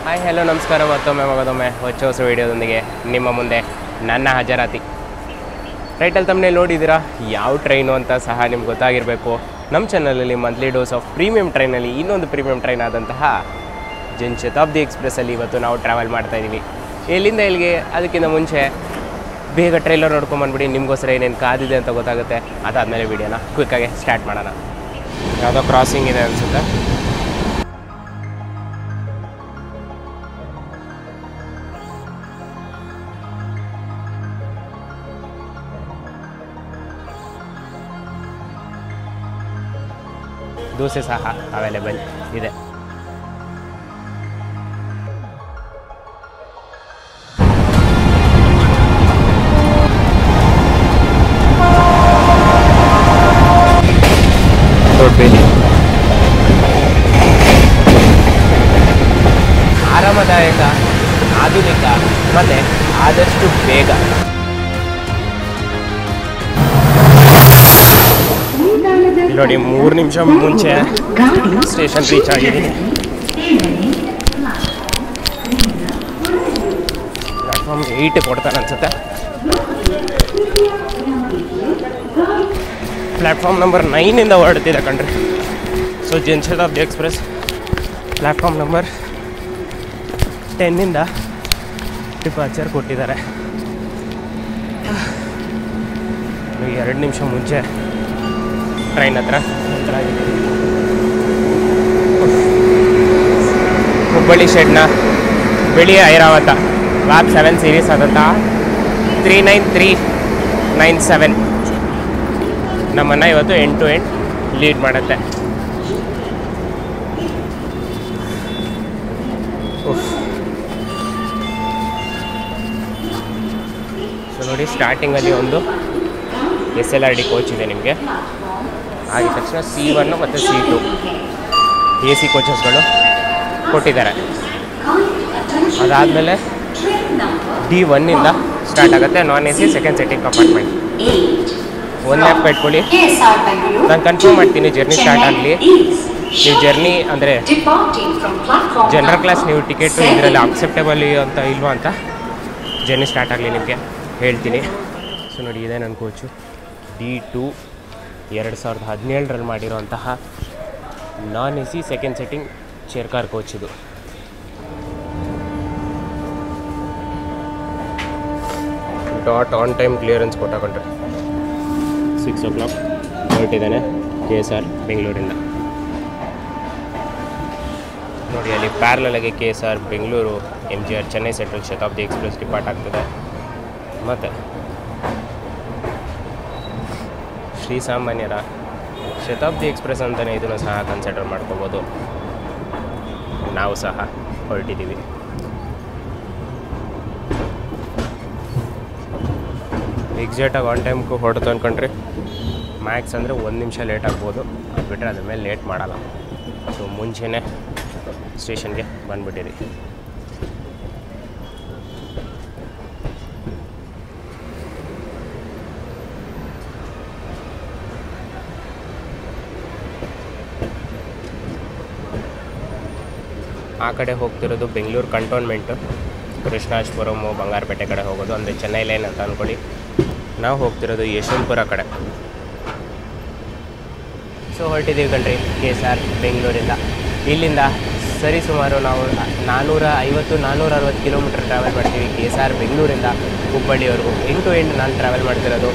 Hi hello ನಮಸ್ಕಾರ. ಮತ್ತೊಮ್ಮೆ ಹೊಸ ವೀಡಿಯೋದೊಂದಿಗೆ ನಿಮ್ಮ ಮುಂದೆ ನನ್ನ ಹಾಜರಾತಿ. ಟೈಟಲ್ ತಮ್ಮನೇಲಿ ನೋಡಿದ್ದೀರಾ, ಯಾವ ಟ್ರೈನು ಅಂತ ಸಹ ನಿಮ್ಗೆ ಗೊತ್ತಾಗಿರಬೇಕು. ನಮ್ಮ ಚಾನಲಲ್ಲಿ ಮಂತ್ಲಿ ಡೋಸ್ ಆಫ್ ಪ್ರೀಮಿಯಂ ಟ್ರೈನಲ್ಲಿ ಇನ್ನೊಂದು ಪ್ರೀಮಿಯಂ ಟ್ರೈನ್ ಆದಂತಹ ಜನಶತಾಬ್ದಿ ಎಕ್ಸ್ಪ್ರೆಸ್ಸಲ್ಲಿ ಇವತ್ತು ನಾವು ಟ್ರಾವೆಲ್ ಮಾಡ್ತಾಯಿದ್ದೀವಿ. ಎಲ್ಲಿಂದ ಎಲ್ಲಿಗೆ ಅದಕ್ಕಿಂತ ಮುಂಚೆ ಬೇಗ ಟ್ರೈಲರ್ ನೋಡ್ಕೊಂಬಂದ್ಬಿಡಿ, ನಿಮಗೋಸ್ಕರ ಏನೇನು ಕಾದಿದೆ ಅಂತ ಗೊತ್ತಾಗುತ್ತೆ. ಅದಾದಮೇಲೆ ವೀಡಿಯೋನ ಕ್ವಿಕ್ಕಾಗಿ ಸ್ಟಾರ್ಟ್ ಮಾಡೋಣ. ಯಾವುದೋ ಕ್ರಾಸಿಂಗ್ ಇದೆ ಅನಿಸುತ್ತೆ. ದೋಸೆ ಸಹ ಅವೈಲೇಬಲ್ ಇದೆ. ಆರಾಮದಾಯಕ, ಆಧುನಿಕ ಮತ್ತು ಆದಷ್ಟು ಬೇಗ. ನೋಡಿ, 3 ನಿಮಿಷ ಮುಂಚೆ ಸ್ಟೇಷನ್ ರೀಚ್ ಆಗಿದ್ದೀನಿ. ಪ್ಲಾಟ್ಫಾರ್ಮ್ 8 ಕೊಡ್ತಾನೆ ಅನ್ಸುತ್ತೆ. ಪ್ಲ್ಯಾಟ್ಫಾರ್ಮ್ ನಂಬರ್ 9 ಹೊರಡ್ತಿದೆ ಕಣ್ರಿ. So Jan Shatabdi express platform number 10 departure ಕೊಟ್ಟಿದ್ದಾರೆ. 2 ನಿಮಿಷ ಮುಂಚೆ ಟ್ರೈನ್ ಹತ್ರ ಹುಬ್ಬಳ್ಳಿ ಶೆಡ್ನ ಬಿಳಿ ಐರಾವತ ವ್ಯಾಪ್ 7 ಸೀರೀಸ್ ಆದಂಥ 39397 ನಮ್ಮನ್ನು ಇವತ್ತು ಎಂಡ್ ಟು ಎಂಡ್ ಲೀಡ್ ಮಾಡುತ್ತೆ. ಸೊ ನೋಡಿ, ಸ್ಟಾರ್ಟಿಂಗಲ್ಲಿ ಒಂದು SLRD ಕೋಚ್ ಇದೆ ನಿಮಗೆ. ಆಗಿದ ತಕ್ಷಣ C1 ಮತ್ತು C2 AC ಕೋಚಸ್ಗಳು ಕೊಟ್ಟಿದ್ದಾರೆ. ಅದಾದಮೇಲೆ D1 ಸ್ಟಾರ್ಟ್ ಆಗುತ್ತೆ, ನಾನ್ AC ಸೆಕೆಂಡ್ ಸೆಟ್ಟಿಂಗ್ ಕಂಪಾರ್ಟ್ಮೆಂಟ್. ಒಂದು ಆ್ಯಪ್ ಇಟ್ಕೊಳ್ಳಿ, ನಾನು ಕನ್ಫರ್ಮ್ ಮಾಡ್ತೀನಿ ಜರ್ನಿ ಸ್ಟಾರ್ಟ್ ಆಗಲಿ. ನೀವು ಜರ್ನಿ ಅಂದರೆ ಜನರಲ್ ಕ್ಲಾಸ್ ನೀವು ಟಿಕೆಟು ಇದರಲ್ಲಿ ಅಕ್ಸೆಪ್ಟೇಬಲ್ ಅಂತ ಇಲ್ವಾ ಅಂತ ಜರ್ನಿ ಸ್ಟಾರ್ಟ್ ಆಗಲಿ ನಿಮಗೆ ಹೇಳ್ತೀನಿ. ಸೊ ನೋಡಿ, ಇದೆ ನನ್ನ ಕೋಚು D2 2017ರಲ್ಲಿ ಮಾಡಿರೋಂತಹ non AC second sitting chair car coach ಇದು. ಡಾಟ್ ಆನ್ ಟೈಮ್ ಕ್ಲಿಯರೆನ್ಸ್ ಕೊಟ್ಟಾಕೊಂಡ್ರೆ 6 o'clock ಹೊರಟಿದ್ದಾನೆ KSR ಬೆಂಗಳೂರಿಂದ. ನೋಡಿ, ಅಲ್ಲಿ ಪ್ಯಾರಲಾಗಿ KSR Bengaluru MGR Chennai central Shatabdi express depart ಆಗ್ತದೆ. ಮತ್ತು ಶ್ರೀಸಾಮಾನ್ಯರ ಶತಾಬ್ದಿ ಎಕ್ಸ್ಪ್ರೆಸ್ ಅಂತಲೇ ಇದನ್ನು ಸಹ ಕನ್ಸಿಡರ್ ಮಾಡ್ಕೋಬೋದು. ನಾವು ಸಹ ಹೊರಟಿದ್ದೀವಿ. ಎಕ್ಸಾಕ್ಟಾಗಿ ಆನ್ ಟೈಮ್ಗೂ ಹೊರಡ್ತು ಅಂದ್ಕೊಂಡ್ರೆ ಮ್ಯಾಕ್ಸ್ ಅಂದರೆ 1 ನಿಮಿಷ ಲೇಟ್ ಆಗ್ಬೋದು, ಅದು ಬಿಟ್ಟರೆ ಅದ್ರ ಮೇಲೆ ಲೇಟ್ ಮಾಡಲ್ಲ. ಸೊ ಮುಂಚೆನೇ ಸ್ಟೇಷನ್ಗೆ ಬಂದುಬಿಟ್ಟಿರಿ. ಆ ಕಡೆ ಹೋಗ್ತಿರೋದು ಬೆಂಗಳೂರು ಕಂಟೋನ್ಮೆಂಟು, ಕೃಷ್ಣಾಜಪುರಮು ಬಂಗಾರಪೇಟೆ ಕಡೆ ಹೋಗೋದು, ಅಂದರೆ ಚೆನ್ನೈ ಲೈನ್ ಅಂತ ಅಂದ್ಕೊಳ್ಳಿ. ನಾವು ಹೋಗ್ತಿರೋದು ಯಶವಂತಪುರ ಕಡೆ. ಸೊ ಹೊರಟಿದ್ದೀವಿ ಕಣ್ರಿ KSR ಬೆಂಗಳೂರಿಂದ. ಇಲ್ಲಿಂದ ಸರಿಸುಮಾರು ನಾವು 450-460 ಕಿಲೋಮೀಟರ್ ಟ್ರಾವೆಲ್ ಮಾಡ್ತೀವಿ KSR ಬೆಂಗಳೂರಿಂದ ಹುಬ್ಬಳ್ಳಿವರೆಗೂ. ಎಂಡ್ ಟು ಎಂಡ್ ನಾನು ಟ್ರಾವೆಲ್ ಮಾಡ್ತಿರೋದು.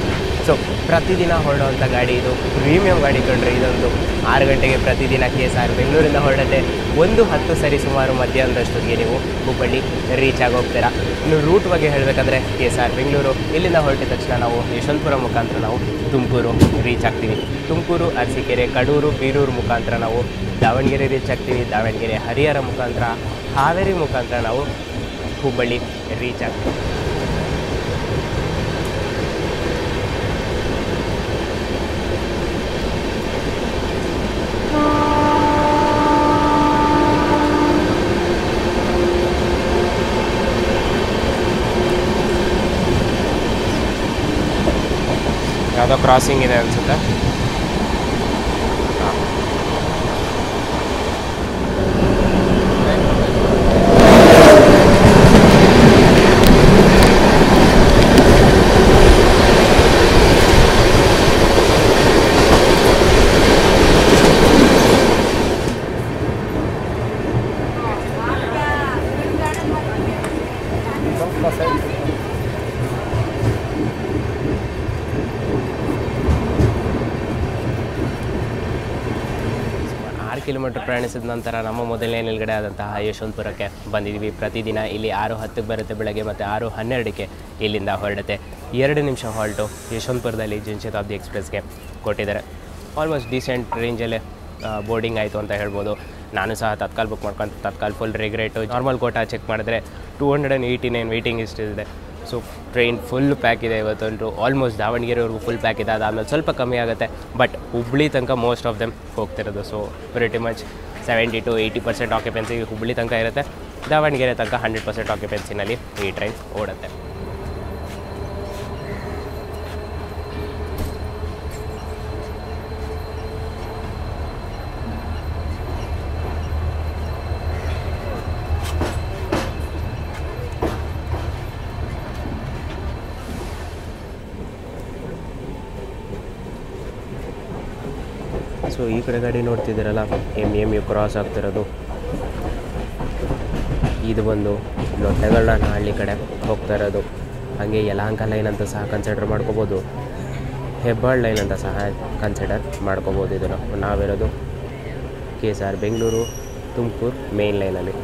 ಸೊ ಪ್ರತಿದಿನ ಹೊರಡುವಂಥ ಗಾಡಿ ಇದು, ಪ್ರೀಮಿಯಂ ಗಾಡಿ ಕಣ್ರಿ. ಇದೊಂದು 6 ಗಂಟೆಗೆ ಪ್ರತಿದಿನ KSR ಬೆಂಗಳೂರಿಂದ ಹೊರಡುತ್ತೆ. 1:10 ಸರಿಸುಮಾರು ಮಧ್ಯಾಹ್ನದಷ್ಟೊತ್ತಿಗೆ ನೀವು ಹುಬ್ಬಳ್ಳಿ ರೀಚ್ ಆಗೋಗ್ತೀರಾ. ಇನ್ನು ರೂಟ್ ಬಗ್ಗೆ ಹೇಳಬೇಕಂದ್ರೆ KSR ಬೆಂಗಳೂರು ಇಲ್ಲಿಂದ ಹೊರಟಿದ ತಕ್ಷಣ ನಾವು ಯಶವಂತಪುರ ಮುಖಾಂತರ ನಾವು ತುಮಕೂರು ರೀಚ್ ಆಗ್ತೀವಿ. ತುಮಕೂರು, ಅರಸೀಕೆರೆ, ಕಡೂರು, ಬೀರೂರು ಮುಖಾಂತರ ನಾವು ದಾವಣಗೆರೆ ರೀಚ್ ಆಗ್ತೀವಿ. ದಾವಣಗೆರೆ, ಹರಿಹರ ಮುಖಾಂತರ, ಹಾವೇರಿ ಮುಖಾಂತರ ನಾವು ಹುಬ್ಬಳ್ಳಿ ರೀಚ್ ಆಗ್ತೀವಿ. ಯಾವುದೋ ಕ್ರಾಸಿಂಗ್ ಇದೆ ಅನಿಸುತ್ತೆ. 6 ಕಿಲೋಮೀಟರ್ ಪ್ರಯಾಣಿಸಿದ ನಂತರ ನಮ್ಮ ಮೊದಲನೇ ನಿಲ್ಗಡೆ ಆದಂತಹ ಯಶವಂತಪುರಕ್ಕೆ ಬಂದಿದ್ದೀವಿ. ಪ್ರತಿದಿನ ಇಲ್ಲಿ 6:10 ಬರುತ್ತೆ ಬೆಳಗ್ಗೆ ಮತ್ತು 6:12ಕ್ಕೆ ಇಲ್ಲಿಂದ ಹೊರಡುತ್ತೆ. 2 ನಿಮಿಷ ಹಾಲ್ಟು ಯಶವಂತಪುರದಲ್ಲಿ ಜನಶತಾಬ್ದಿ ಎಕ್ಸ್ಪ್ರೆಸ್ಗೆ ಕೊಟ್ಟಿದ್ದಾರೆ. ಆಲ್ಮೋಸ್ಟ್ ಡೀಸೆಂಟ್ ರೇಂಜಲ್ಲೇ ಬೋರ್ಡಿಂಗ್ ಆಯಿತು ಅಂತ ಹೇಳ್ಬೋದು. ನಾನು ಸಹ ತತ್ಕಾಲ್ ಬುಕ್ ಮಾಡ್ಕೊಂಡು Tatkal full regret. Normal quota check ಮಾಡಿದ್ರೆ 289 ವೆಯ್ಟಿಂಗ್ ಇಷ್ಟಿದೆ. ಸೊ ಟ್ರೈನ್ ಫುಲ್ ಪ್ಯಾಕ್ ಇದೆ ಇವತ್ತಂತೂ. ಆಲ್ಮೋಸ್ಟ್ ದಾವಣಗೆರೆವರೆಗೂ ಫುಲ್ ಪ್ಯಾಕ್ ಇದೆ. ಅದಾದಮೇಲೆ ಸ್ವಲ್ಪ ಕಮ್ಮಿ ಆಗುತ್ತೆ, ಬಟ್ ಹುಬ್ಳಿ ತನಕ ಮೋಸ್ಟ್ ಆಫ್ ದೆಮ್ ಹೋಗ್ತಿರೋದು. So pretty much 70 to 80% occupancy Hubli ತನಕ ಇರುತ್ತೆ. ದಾವಣಗೆರೆ ತನಕ 100% ಆಕ್ಯುಪೆನ್ಸಿನಲ್ಲಿ ಈ ಟ್ರೈನ್ ಓಡುತ್ತೆ. ಸೊ ಈ ಕಡೆ ಗಾಡಿ ನೋಡ್ತಿದ್ದೀರಲ್ಲ, MMU ಕ್ರಾಸ್ ಆಗ್ತಿರೋದು. ಇದು ಬಂದು ಲೊಟ್ಟೆಗಳನ್ನ ಹಳ್ಳಿ ಕಡೆ ಹೋಗ್ತಾ ಇರೋದು. ಹಾಗೆ ಯಲಹಂಕ ಲೈನ್ ಅಂತ ಸಹ ಕನ್ಸಿಡರ್ ಮಾಡ್ಕೋಬೋದು, ಹೆಬ್ಬಾಳ್ ಲೈನ್ ಅಂತ ಸಹ ಕನ್ಸಿಡರ್ ಮಾಡ್ಕೋಬೋದು. ಇದನ್ನು ನಾವಿರೋದು KSR ಬೆಂಗಳೂರು ತುಮಕೂರು ಮೇನ್ ಲೈನಲ್ಲಿ.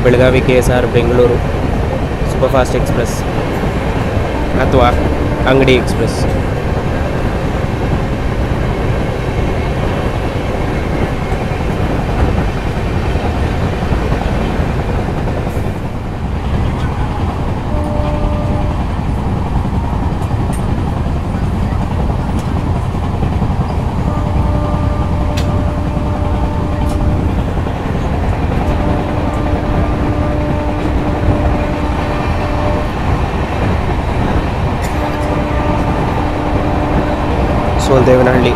Belagavi KSR Bengaluru superfast express ಅಥವಾ ಅಂಗಡಿ ಎಕ್ಸ್ಪ್ರೆಸ್. ದೇವನಹಳ್ಳಿ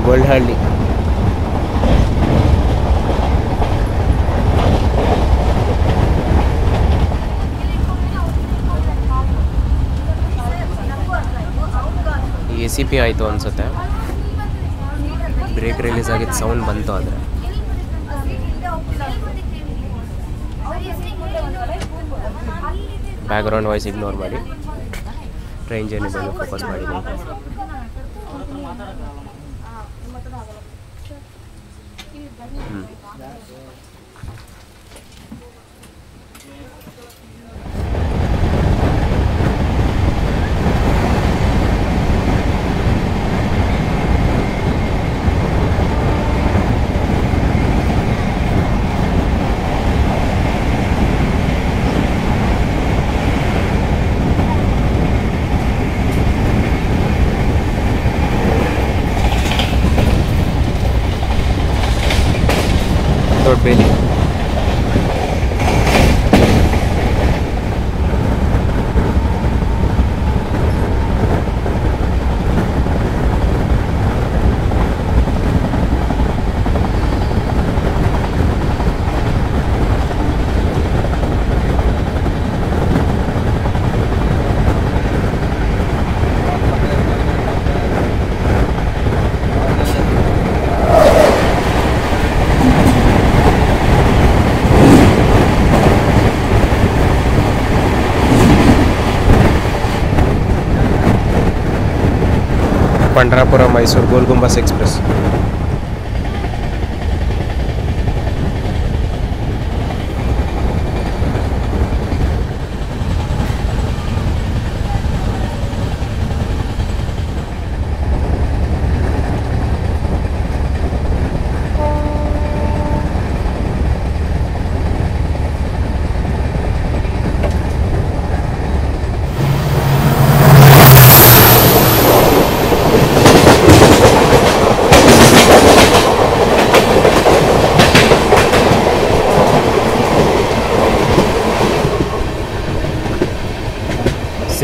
ಗೋಲ್ಡಹಳ್ಳಿ. ACP ಆಯಿತು ಅನಿಸುತ್ತೆ. ಬ್ರೇಕ್ ರಿಲೀಸ್ ಆಗಿದ್ದು ಸೌಂಡ್ ಬಂತು. ಆದರೆ ಬ್ಯಾಕ್ಗ್ರೌಂಡ್ ವಾಯ್ಸ್ ಇಗ್ನೋರ್ ಮಾಡಿ ಟ್ರೈನ್ ಜರ್ನಿ ಬಗ್ಗೆ ಫೋಕಸ್ ಮಾಡಿದ್ದೀನಿ. ದೊಡ್ಡಬೇಲಿ पंडरापुर मैसूर गोल गुंबस एक्सप्रेस.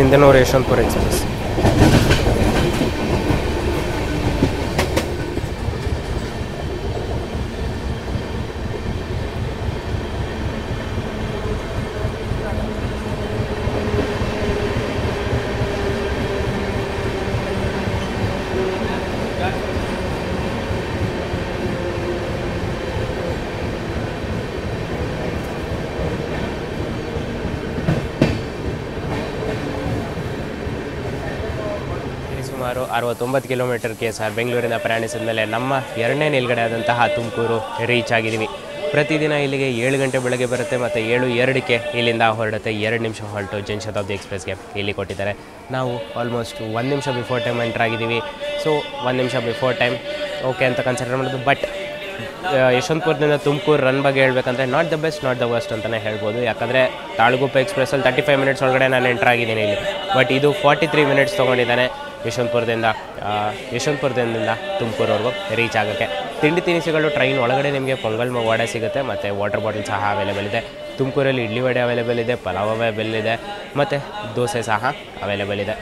ಸಿಂಧನೂರು ಯಶವಂತಪುರ ಎಕ್ಸ್ಪ್ರೆಸ್. ಸುಮಾರು 69 ಕಿಲೋಮೀಟರ್ KSR ಬೆಂಗಳೂರಿಂದ ಪ್ರಯಾಣಿಸಿದ ಮೇಲೆ ನಮ್ಮ ಎರಡನೇ ನಿಲ್ಗಡೆ ಆದಂತಹ ತುಮಕೂರು ರೀಚ್ ಆಗಿದ್ದೀವಿ. ಪ್ರತಿದಿನ ಇಲ್ಲಿಗೆ 7 ಗಂಟೆ ಬೆಳಗ್ಗೆ ಬರುತ್ತೆ ಮತ್ತು 7:02ಕ್ಕೆ ಇಲ್ಲಿಂದ ಹೊರಡುತ್ತೆ. 2 ನಿಮಿಷ ಹಾಲ್ಟು ಜನಶತಾಬ್ದಿ ಎಕ್ಸ್ಪ್ರೆಸ್ಗೆ ಇಲ್ಲಿ ಕೊಟ್ಟಿದ್ದಾರೆ. ನಾವು ಆಲ್ಮೋಸ್ಟ್ 1 ನಿಮಿಷ ಬಿಫೋರ್ ಟೈಮ್ ಎಂಟರ್ ಆಗಿದ್ದೀವಿ. ಸೊ 1 ನಿಮಿಷ ಬಿಫೋರ್ ಟೈಮ್ ಓಕೆ ಅಂತ ಕನ್ಸಿಡರ್ ಮಾಡೋದು. ಬಟ್ ಯಶವಂತಪುರದಿಂದ ತುಮಕೂರು ರನ್ ಬಗ್ಗೆ ಹೇಳಬೇಕಂದ್ರೆ not the best not the worst ಅಂತಲೇ ಹೇಳ್ಬೋದು. ಯಾಕಂದರೆ ತಾಳಗುಪ್ಪ ಎಕ್ಸ್ಪ್ರೆಸ್ಸಲ್ಲಿ 35 ಮಿನಿಟ್ಸ್ ಒಳಗಡೆ ನಾನು ಎಂಟರ್ ಆಗಿದ್ದೀನಿ ಇಲ್ಲಿ. ಬಟ್ ಇದು 43 ಮಿನಿಟ್ಸ್ ತೊಗೊಂಡಿದ್ದಾನೆ ಯಶವಂತಪುರದಿಂದ ತುಮಕೂರವರೆಗೂ ರೀಚ್ ಆಗೋಕ್ಕೆ. ತಿಂಡಿ ತಿನಿಸುಗಳು ಟ್ರೈನ್ ಒಳಗಡೆ ನಿಮಗೆ ಪೊಂಗಲ್ ವಡೆ ಸಿಗುತ್ತೆ ಮತ್ತು ವಾಟರ್ ಬಾಟಲ್ ಸಹ ಅವೈಲೇಬಲ್ ಇದೆ. ತುಮಕೂರಲ್ಲಿ ಇಡ್ಲಿ ವಡೆ ಅವೈಲೇಬಲ್ ಇದೆ, ಪಲಾವ್ ಅವೈಲೇಬಲ್ ಇದೆ ಮತ್ತು ದೋಸೆ ಸಹ ಅವೈಲೇಬಲ್ ಇದೆ.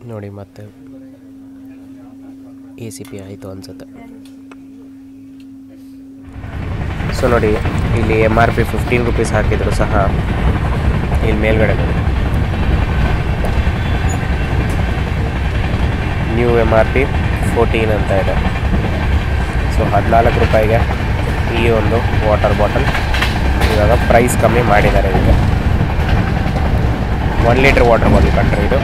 ನೋಡಿ ಮತ್ತೆ ACP ಆಯಿತು ಅನಿಸುತ್ತೆ. ಸೊ ನೋಡಿ ಇಲ್ಲಿ MRP 15 ರೂಪೀಸ್ ಹಾಕಿದ್ರು ಸಹ ಇಲ್ಲಿ ಮೇಲ್ಗಡೆ ನ್ಯೂ MRP 14 ಅಂತ ಇದೆ. ಸೊ 14 ರೂಪಾಯಿಗೆ ಈ ಒಂದು ವಾಟರ್ ಬಾಟಲ್ ಇವಾಗ ಪ್ರೈಸ್ ಕಮ್ಮಿ ಮಾಡಿದ್ದಾರೆ. ಇದಕ್ಕೆ 1 ಲೀಟ್ರ್ ವಾಟರ್ ಬಾಟಲ್ ಕಂಡ್ರೆ ಇದು.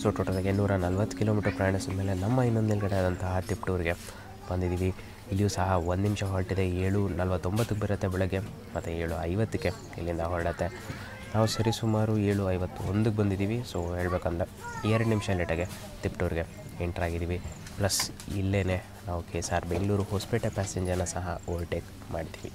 ಸೊ ಟೋಟಲಾಗಿ 140 ಕಿಲೋಮೀಟರ್ ಪ್ರಯಾಣಿಸಿದ ಮೇಲೆ ನಮ್ಮ ಇನ್ನೊಂದು ನಿಲ್ಗಡೆ ಆದಂತಹ ತಿಪ್ಟೂರಿಗೆ ಬಂದಿದ್ದೀವಿ. ಇಲ್ಲಿಯೂ ಸಹ 1 ನಿಮಿಷ ಹೊರಟಿದೆ. 7:49ಕ್ಕೆ ಬರುತ್ತೆ ಬೆಳಗ್ಗೆ ಮತ್ತು 7:50ಕ್ಕೆ ಇಲ್ಲಿಂದ ಹೊರಡುತ್ತೆ. ನಾವು ಸರಿಸುಮಾರು 7:51ಕ್ಕೆ ಬಂದಿದ್ದೀವಿ. ಸೊ ಹೇಳ್ಬೇಕಂದ್ರೆ 2 ನಿಮಿಷ ಲೇಟಾಗೆ ತಿಪ್ಟೂರಿಗೆ ಎಂಟ್ರ್ ಆಗಿದ್ದೀವಿ. ಪ್ಲಸ್ ಇಲ್ಲೇ ನಾವು KSR ಬೆಂಗಳೂರು ಹೊಸಪೇಟೆ ಪ್ಯಾಸೆಂಜರ್ನ ಸಹ ಓವರ್ಟೇಕ್ ಮಾಡ್ತೀವಿ.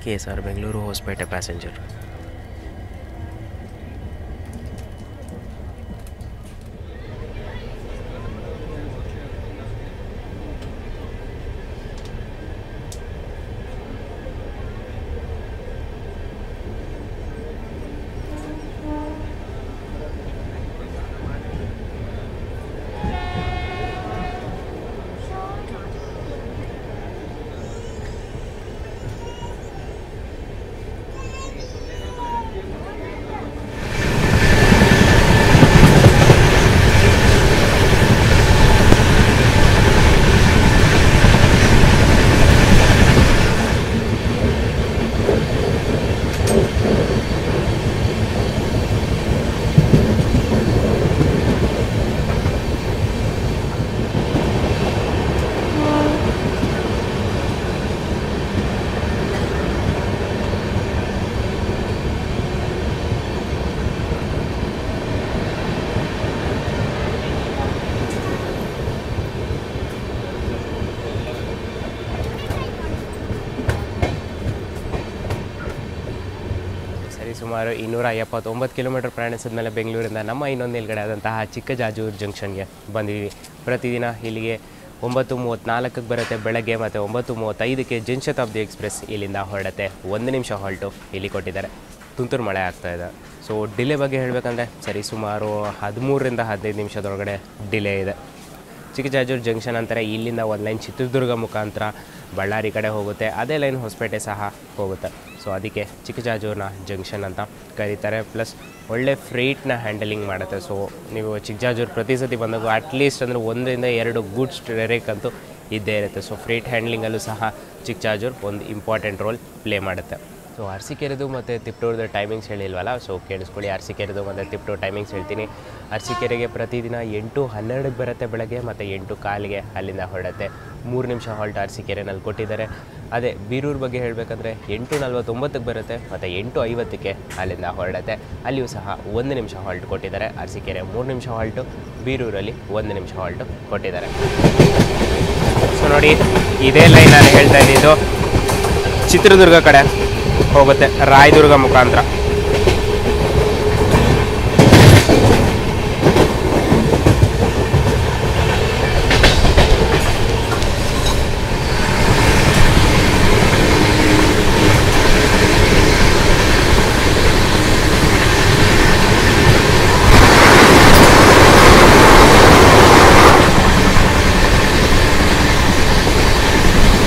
KSR Bengaluru Hosapete passenger. ಸುಮಾರು 279 ಕಿಲೋಮೀಟರ್ ಪ್ರಯಾಣಿಸಿದ ಮೇಲೆ ಬೆಂಗಳೂರಿಂದ ನಮ್ಮ ಇನ್ನೊಂದು ನಿಲ್ಗಡೆ ಆದಂತಹ ಚಿಕ್ಕಜಾಜೂರು ಜಂಕ್ಷನ್ಗೆ ಬಂದಿದ್ದೀವಿ. ಪ್ರತಿದಿನ ಇಲ್ಲಿಗೆ 9:34ಕ್ಕೆ ಬರುತ್ತೆ ಬೆಳಗ್ಗೆ ಮತ್ತು 9:35ಕ್ಕೆ ಜನಶತಾಬ್ದಿ ಎಕ್ಸ್ಪ್ರೆಸ್ ಇಲ್ಲಿಂದ ಹೊರಡುತ್ತೆ. 1 ನಿಮಿಷ ಹಾಲ್ಟು ಇಲ್ಲಿ ಕೊಟ್ಟಿದ್ದಾರೆ. ತುಂತುರು ಮಳೆ ಆಗ್ತಾಯಿದೆ. ಸೊ ಡಿಲೇ ಬಗ್ಗೆ ಹೇಳಬೇಕಂದ್ರೆ ಸರಿ ಸುಮಾರು 13ರಿಂದ 15 ನಿಮಿಷದೊಳಗಡೆ ಡಿಲೇ ಇದೆ. ಚಿಕ್ಕಜಾಜೂರು ಜಂಕ್ಷನ್ ಅಂತಾರೆ. ಇಲ್ಲಿಂದ ಒಂದು ಲೈನ್ ಚಿತ್ರದುರ್ಗ ಮುಖಾಂತರ ಬಳ್ಳಾರಿ ಕಡೆ ಹೋಗುತ್ತೆ, ಅದೇ ಲೈನ್ ಹೊಸಪೇಟೆ ಸಹ ಹೋಗುತ್ತೆ. ಸೊ ಅದಕ್ಕೆ ಚಿಕ್ಕಜಾಜೂರಿನ ಜಂಕ್ಷನ್ ಅಂತ ಕರೀತಾರೆ. ಪ್ಲಸ್ ಒಳ್ಳೆ ಫ್ರೈಟ್ನ ಹ್ಯಾಂಡಲಿಂಗ್ ಮಾಡುತ್ತೆ. ಸೊ ನೀವು ಚಿಕ್ಕಜಾಜೂರು ಪ್ರತಿ ಸತಿ ಬಂದಾಗ ಅಟ್ಲೀಸ್ಟ್ ಅಂದರೆ 1-2 ಗೂಡ್ಸ್ ಟ್ರಕ್ ಅಂತೂ ಇದ್ದೇ ಇರುತ್ತೆ. ಸೊ ಫ್ರೈಟ್ ಹ್ಯಾಂಡ್ಲಿಂಗಲ್ಲೂ ಸಹ ಚಿಕ್ಕಜಾಜೂರು ಒಂದು ಇಂಪಾರ್ಟೆಂಟ್ ರೋಲ್ ಪ್ಲೇ ಮಾಡುತ್ತೆ. ಸೊ ಅರಸೀಕೆರೆದು ಮತ್ತು ತಿಪ್ಟೂರ್ದು ಟೈಮಿಂಗ್ಸ್ ಹೇಳಿಲ್ವಲ್ಲ, ಸೊ ಕೇಳಿಸ್ಕೊಳ್ಳಿ. ಅರಸೀಕೆರೆದು ಮತ್ತು ತಿಪ್ಟೂರು ಟೈಮಿಂಗ್ಸ್ ಹೇಳ್ತೀನಿ. ಅರಸೀಕೆರೆಗೆ ಪ್ರತಿದಿನ 8:12ಕ್ಕೆ ಬರುತ್ತೆ ಬೆಳಗ್ಗೆ, ಮತ್ತು 8:15ಗೆ ಅಲ್ಲಿಂದ ಹೊರಡುತ್ತೆ. 3 ನಿಮಿಷ ಹಾಲ್ಟ್ ಅರಸೀಕೆರೆನಲ್ಲಿ ಕೊಟ್ಟಿದ್ದಾರೆ. ಅದೇ ಬೀರೂರು ಬಗ್ಗೆ ಹೇಳಬೇಕಂದ್ರೆ 8:49ಕ್ಕೆ ಬರುತ್ತೆ, ಮತ್ತು 8:50ಕ್ಕೆ ಅಲ್ಲಿಂದ ಹೊರಡುತ್ತೆ. ಅಲ್ಲಿಯೂ ಸಹ 1 ನಿಮಿಷ ಹಾಲ್ಟ್ ಕೊಟ್ಟಿದ್ದಾರೆ. ಅರಸೀಕೆರೆ 3 ನಿಮಿಷ ಹಾಲ್ಟು, ಬೀರೂರಲ್ಲಿ 1 ನಿಮಿಷ ಹಾಲ್ಟು ಕೊಟ್ಟಿದ್ದಾರೆ. ಸೊ ನೋಡಿ, ಇದೇ ಲೈನ್ ನಾನು ಹೇಳ್ತಾ ಇದ್ದಿದ್ದು ಚಿತ್ರದುರ್ಗ ಕಡೆ ಹೋಗುತ್ತೆ, ರಾಯದುರ್ಗ ಮುಖಾಂತರ.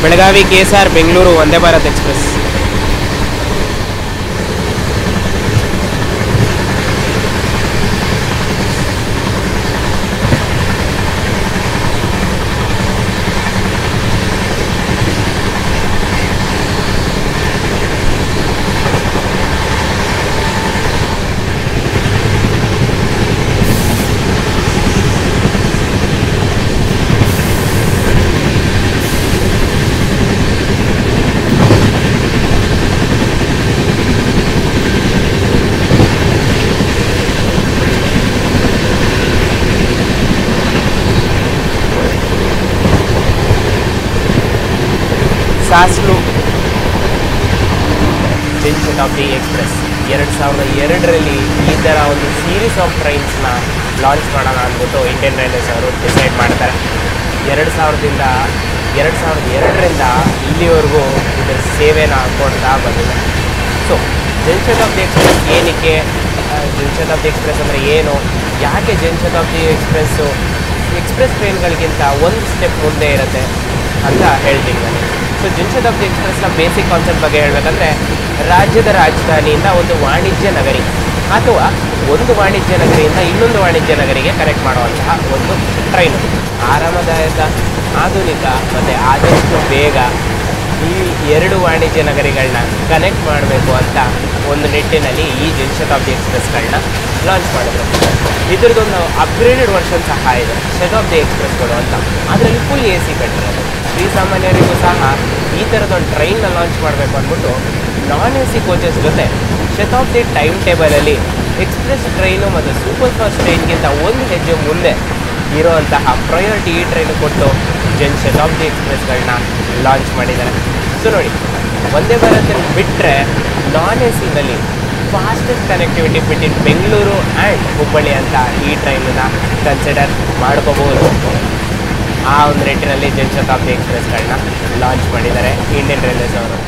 Belagavi KSR Bengaluru Vande Bharat express. ಸಾಸ್ಲು Jan Shatabdi express 2002ರಲ್ಲಿ ಈ ಥರ ಒಂದು ಸೀರೀಸ್ ಆಫ್ ಟ್ರೈನ್ಸ್ನ ಲಾಂಚ್ ಮಾಡೋಣ ಅಂದ್ಬಿಟ್ಟು ಇಂಡಿಯನ್ ರೈಲ್ವೇಸ್ ಅವರು ಡಿಸೈಡ್ ಮಾಡ್ತಾರೆ. 2002ರಿಂದ ಇಲ್ಲಿವರೆಗೂ ಇದರ ಸೇವೆನ ಕೊಡ್ತಾ ಬಂದಿದೆ. ಸೊ ಜನಶತಾಬ್ದಿ ಎಕ್ಸ್ಪ್ರೆಸ್ ಏನಕ್ಕೆ, ಜನಶತಾಬ್ದಿ ಎಕ್ಸ್ಪ್ರೆಸ್ ಅಂದರೆ ಏನು, ಯಾಕೆ ಜನಶತಾಬ್ದಿ ಎಕ್ಸ್ಪ್ರೆಸ್ ಟ್ರೈನ್ಗಳಿಗಿಂತ ಒಂದು ಸ್ಟೆಪ್ ಮುಂದೆ ಇರುತ್ತೆ ಅಂತ ಹೇಳ್ತೀನಿ ನಾನು. ಸೊ ಜನಶತಾಬ್ದಿ ಎಕ್ಸ್ಪ್ರೆಸ್ನ ಬೇಸಿಕ್ ಕಾನ್ಸೆಪ್ಟ್ ಬಗ್ಗೆ ಹೇಳಬೇಕಂದ್ರೆ, ರಾಜ್ಯದ ರಾಜಧಾನಿಯಿಂದ ಒಂದು ವಾಣಿಜ್ಯ ನಗರಿ ಅಥವಾ ಒಂದು ವಾಣಿಜ್ಯ ನಗರಿಯಿಂದ ಇನ್ನೊಂದು ವಾಣಿಜ್ಯ ನಗರಿಗೆ ಕನೆಕ್ಟ್ ಮಾಡುವಂತಹ ಒಂದು ಟ್ರೈನು. ಆರಾಮದಾಯಕ, ಆಧುನಿಕ ಮತ್ತು ಆದಷ್ಟು ಬೇಗ ಈ 2 ವಾಣಿಜ್ಯ ನಗರಿಗಳನ್ನ ಕನೆಕ್ಟ್ ಮಾಡಬೇಕು ಅಂತ ಒಂದು ನಿಟ್ಟಿನಲ್ಲಿ ಈ ಜನಶತಾಬ್ದಿ ಎಕ್ಸ್ಪ್ರೆಸ್ಗಳನ್ನ ಲಾಂಚ್ ಮಾಡಿದ್ರು. ಇದ್ರದ್ದೊಂದು ಅಪ್ಗ್ರೇಡೆಡ್ ವರ್ಷನ್ ಸಹ ಇದೆ, ಶತಾಬ್ದಿ ಎಕ್ಸ್ಪ್ರೆಸ್ಗಳು ಅಂತ. ಅದರಲ್ಲಿ ಫುಲ್ AC ಕಟ್ಟಿರೋದು. ಶ್ರೀಸಾಮಾನ್ಯರಿಗೂ ಸಹ ಈ ಥರದೊಂದು ಟ್ರೈನ್ನ ಲಾಂಚ್ ಮಾಡಬೇಕು ಅಂದ್ಬಿಟ್ಟು ನಾನ್ AC ಕೋಚಸ್ ಜೊತೆ ಶತಾಬ್ದಿ ಟೈಮ್ ಟೇಬಲಲ್ಲಿ ಎಕ್ಸ್ಪ್ರೆಸ್ ಟ್ರೈನು ಮತ್ತು ಸೂಪರ್ ಫಾಸ್ಟ್ ಟ್ರೈನ್ಗಿಂತ ಒಂದು ಹೆಜ್ಜೆ ಮುಂದೆ ಇರೋವಂತಹ ಪ್ರಯಾರಿಟಿ ಈ ಟ್ರೈನು ಕೊಟ್ಟು ಜನಶತಾಬ್ದಿ ಎಕ್ಸ್ಪ್ರೆಸ್ಗಳನ್ನ ಲಾಂಚ್ ಮಾಡಿದ್ದಾರೆ. ಸೊ ನೋಡಿ, ವಂದೇ ಭಾರತನ್ನು ಬಿಟ್ಟರೆ ನಾನ್ ACನಲ್ಲಿ fastest connectivity between Bengaluru and Hubballi ಅಂತ ಈ ಟ್ರೈನನ್ನು ಕನ್ಸಿಡರ್ ಮಾಡ್ಕೋಬಹುದು. ಆ ಒಂದು ನಿಟ್ಟಿನಲ್ಲಿ ಜನಶತಾಬ್ದಿ ಎಕ್ಸ್ಪ್ರೆಸ್ಗಳನ್ನ ಲಾಂಚ್ ಮಾಡಿದ್ದಾರೆ ಇಂಡಿಯನ್ ರೈಲ್ವೇಸ್ ಅವರು.